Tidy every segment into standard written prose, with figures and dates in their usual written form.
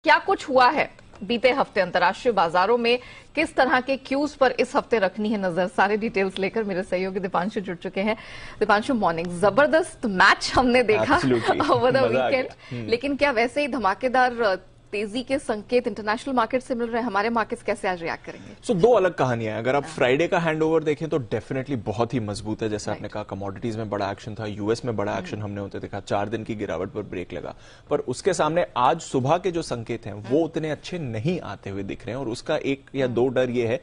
क्या कुछ हुआ है बीते हफ्ते अंतर्राष्ट्रीय बाजारों में, किस तरह के क्यूज पर इस हफ्ते रखनी है नजर, सारे डिटेल्स लेकर मेरे सहयोगी दीपांशु जुड़ चुके हैं। दीपांशु, मॉर्निंग, जबरदस्त मैच हमने देखा ओवर द वीकेंड, लेकिन क्या वैसे ही धमाकेदार तेजी के संकेत इंटरनेशनल मार्केट से मिल रहे हैं? हमारे मार्केट्स कैसे आज रिएक्ट करेंगे? दो अलग कहानियां हैं। अगर आप फ्राइडे का हैंडओवर देखें तो डेफिनेटली बहुत ही मजबूत है। जैसे आपने कहा, कमोडिटीज में बड़ा एक्शन था, यूएस में बड़ा एक्शन हमने होते देखा, 4 दिन की गिरावट पर ब्रेक लगा। पर उसके सामने आज सुबह के जो संकेत हैं वो उतने अच्छे नहीं आते हुए दिख रहे हैं, और उसका एक या दो डर ये है,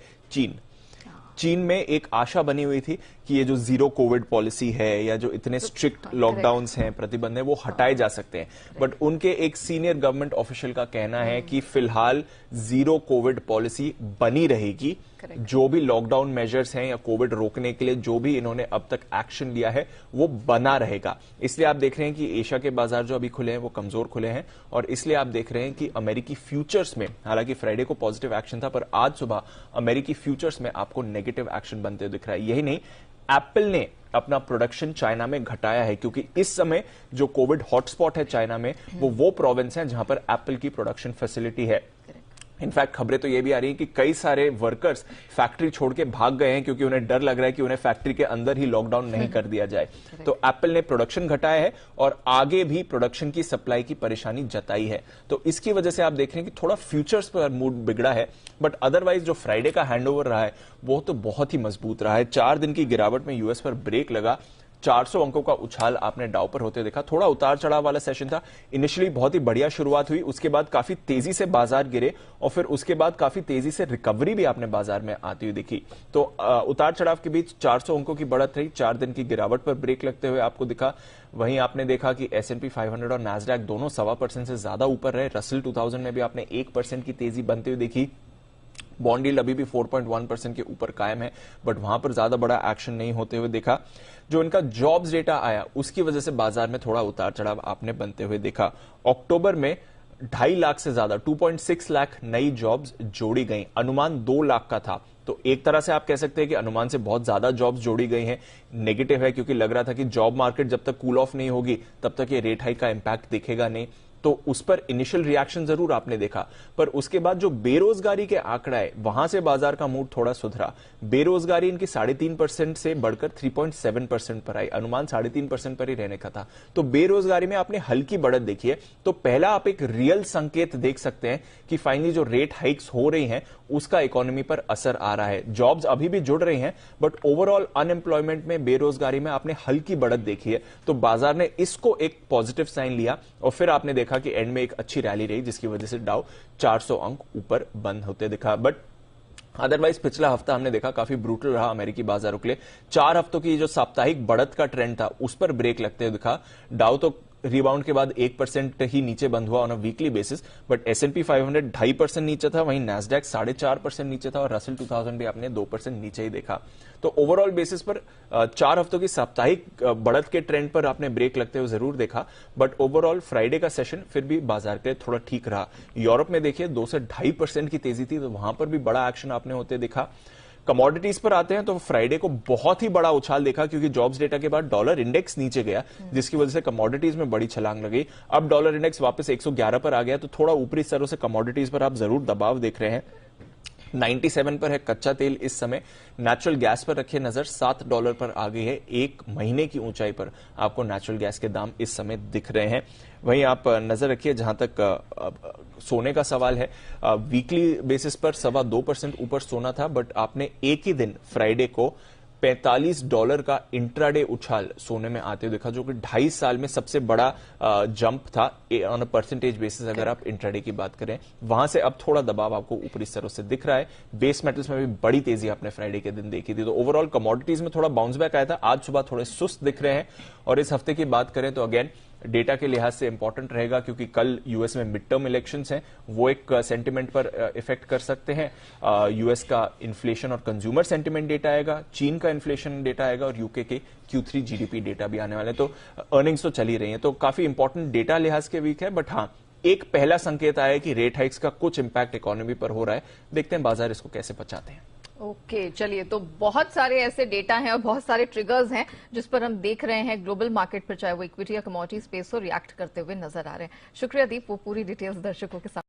चीन में एक आशा बनी हुई थी कि ये जो जीरो कोविड पॉलिसी है या जो इतने स्ट्रिक्ट लॉकडाउन्स हैं, प्रतिबंध हैं, वो हटाए जा सकते हैं। बट उनके एक सीनियर गवर्नमेंट ऑफिशियल का कहना है कि फिलहाल जीरो कोविड पॉलिसी बनी रहेगी। जो भी लॉकडाउन मेजर्स हैं या कोविड रोकने के लिए जो भी इन्होंने अब तक एक्शन लिया है वो बना रहेगा। इसलिए आप देख रहे हैं कि एशिया के बाजार जो अभी खुले हैं वो कमजोर खुले हैं, और इसलिए आप देख रहे हैं कि अमेरिकी फ्यूचर्स में, हालांकि फ्राइडे को पॉजिटिव एक्शन था, पर आज सुबह अमेरिकी फ्यूचर्स में आपको नेगेटिव एक्शन बनते हुए दिख रहा है। यही नहीं, एप्पल ने अपना प्रोडक्शन चाइना में घटाया है, क्योंकि इस समय जो कोविड हॉटस्पॉट है चाइना में वो प्रोविंस है जहां पर एप्पल की प्रोडक्शन फैसिलिटी है। इनफैक्ट खबरें तो ये भी आ रही है कि कई सारे वर्कर्स फैक्ट्री छोड़ के भाग गए हैं, क्योंकि उन्हें डर लग रहा है कि उन्हें फैक्ट्री के अंदर ही लॉकडाउन नहीं कर दिया जाए। तो एप्पल ने प्रोडक्शन घटाया है और आगे भी प्रोडक्शन की सप्लाई की परेशानी जताई है। तो इसकी वजह से आप देख रहे हैं कि थोड़ा फ्यूचर्स पर मूड बिगड़ा है। बट अदरवाइज जो फ्राइडे का हैंडओवर रहा है वो तो बहुत ही मजबूत रहा है। 4 दिन की गिरावट में यूएस पर ब्रेक लगा, 400 अंकों का उछाल आपने डाउ पर होते देखा। थोड़ा उतार चढ़ाव वाला सेशन था। इनिशियली बहुत ही बढ़िया शुरुआत हुई, उसके बाद काफी तेजी से बाजार गिरे, और फिर उसके बाद काफी तेजी से रिकवरी भी आपने बाजार में आती हुई दिखी। तो उतार चढ़ाव के बीच 400 अंकों की बढ़त रही, 4 दिन की गिरावट पर ब्रेक लगते हुए आपको दिखा। वहीं आपने देखा कि S&P 500 और नैस्डैक दोनों 1.25% से ज्यादा ऊपर रहे। रसल 2000 में भी आपने 1% की तेजी बनते हुए देखी। बॉन्ड यील्ड अभी भी 4.1% के ऊपर कायम है, बट वहां पर ज्यादा बड़ा एक्शन नहीं होते हुए देखा। जो इनका जॉब्स डेटा आया उसकी वजह से बाजार में थोड़ा उतार चढ़ाव आपने बनते हुए देखा। अक्टूबर में 2.5 लाख से ज्यादा 2.6 लाख नई जॉब्स जोड़ी गई, अनुमान 2 लाख का था। तो एक तरह से आप कह सकते हैं कि अनुमान से बहुत ज्यादा जॉब्स जोड़ी गई हैं। नेगेटिव है, क्योंकि लग रहा था कि जॉब मार्केट जब तक कूल ऑफ नहीं होगी तब तक ये रेट हाइक का इंपैक्ट दिखेगा नहीं। तो उस पर इनिशियल रिएक्शन जरूर आपने देखा, पर उसके बाद जो बेरोजगारी के आंकड़ा है वहां से बाजार का मूड थोड़ा सुधरा। बेरोजगारी इनकी 3.5% से बढ़कर 3.7% पर आई, अनुमान 3.5% पर ही रहने का था। तो बेरोजगारी में आपने हल्की बढ़त देखी है। तो पहला आप एक रियल संकेत देख सकते हैं कि फाइनली जो रेट हाइक्स हो रही हैं उसका इकोनॉमी पर असर आ रहा है। जॉब्स अभी भी जुड़ रही हैं, बट ओवरऑल अनएम्प्लॉयमेंट में, बेरोजगारी में आपने हल्की बढ़त देखी है। तो बाजार ने इसको एक पॉजिटिव साइन लिया, और फिर आपने देखा कि एंड में एक अच्छी रैली रही, जिसकी वजह से डाउ 400 अंक ऊपर बंद होते दिखा। बट अदरवाइज पिछला हफ्ता हमने देखा काफी ब्रूटल रहा अमेरिकी बाजारों के लिए। 4 हफ्तों की जो साप्ताहिक बढ़त का ट्रेंड था उस पर ब्रेक लगते हुए दिखा। डाउ तो रिबाउंड के बाद 1% ही नीचे बंद हुआ on a weekly basis, but S&P 500 2.5% नीचे था, वहीं नैस्डैक 4.5% नीचे था, और रसल 2000 भी आपने 2% नीचे ही देखा। तो ओवरऑल बेसिस पर 4 हफ्तों की साप्ताहिक बढ़त के ट्रेंड पर आपने ब्रेक लगते हुए जरूर देखा। बट ओवरऑल फ्राइडे का सेशन फिर भी बाजार के लिए थोड़ा ठीक रहा। यूरोप में देखिए 2 से 2.5% की तेजी थी, तो वहां पर भी बड़ा एक्शन आपने होते देखा। कमोडिटीज पर आते हैं तो फ्राइडे को बहुत ही बड़ा उछाल देखा, क्योंकि जॉब्स डेटा के बाद डॉलर इंडेक्स नीचे गया, जिसकी वजह से कमोडिटीज में बड़ी छलांग लगी। अब डॉलर इंडेक्स वापस 111 पर आ गया, तो थोड़ा ऊपरी स्तरों से कमोडिटीज पर आप जरूर दबाव देख रहे हैं। 97 पर है कच्चा तेल इस समय। नेचुरल गैस पर रखिए नजर, $7 पर आ गई है। 1 महीने की ऊंचाई पर आपको नेचुरल गैस के दाम इस समय दिख रहे हैं। वहीं आप नजर रखिए जहां तक सोने का सवाल है, वीकली बेसिस पर $2.25% ऊपर सोना था, बट आपने एक ही दिन फ्राइडे को $45 का इंट्राडे उछाल सोने में आते हुए देखा, जो कि 2.5 साल में सबसे बड़ा जंप था ऑन अ परसेंटेज बेसिस। अगर आप इंट्राडे की बात करें, वहां से अब थोड़ा दबाव आपको ऊपरी स्तरों से दिख रहा है। बेस मेटल्स में भी बड़ी तेजी आपने फ्राइडे के दिन देखी थी। तो ओवरऑल कमोडिटीज में थोड़ा बाउंस बैक आया था, आज सुबह थोड़े सुस्त दिख रहे हैं। और इस हफ्ते की बात करें तो अगेन डेटा के लिहाज से इंपॉर्टेंट रहेगा, क्योंकि कल यूएस में मिड टर्म इलेक्शंस हैं, वो एक सेंटिमेंट पर इफेक्ट कर सकते हैं। यूएस का इन्फ्लेशन और कंज्यूमर सेंटिमेंट डेटा आएगा, चीन का इन्फ्लेशन डेटा आएगा, और यूके के Q3 जीडीपी डेटा भी आने वाले। तो अर्निंग्स तो चली रही हैं, तो काफी इंपॉर्टेंट डेटा लिहाज के वीक है। बट हाँ, एक पहला संकेत आया कि रेट हाइक्स का कुछ इंपैक्ट इकोनॉमी पर हो रहा है। देखते हैं बाजार इसको कैसे पचाते हैं। ओके, चलिए, तो बहुत सारे ऐसे डेटा हैं और बहुत सारे ट्रिगर्स हैं जिस पर हम देख रहे हैं ग्लोबल मार्केट पर, चाहे वो इक्विटी या कमोडिटी स्पेस हो, रिएक्ट करते हुए नजर आ रहे हैं। शुक्रिया दीप, वो पूरी डिटेल्स दर्शकों के साथ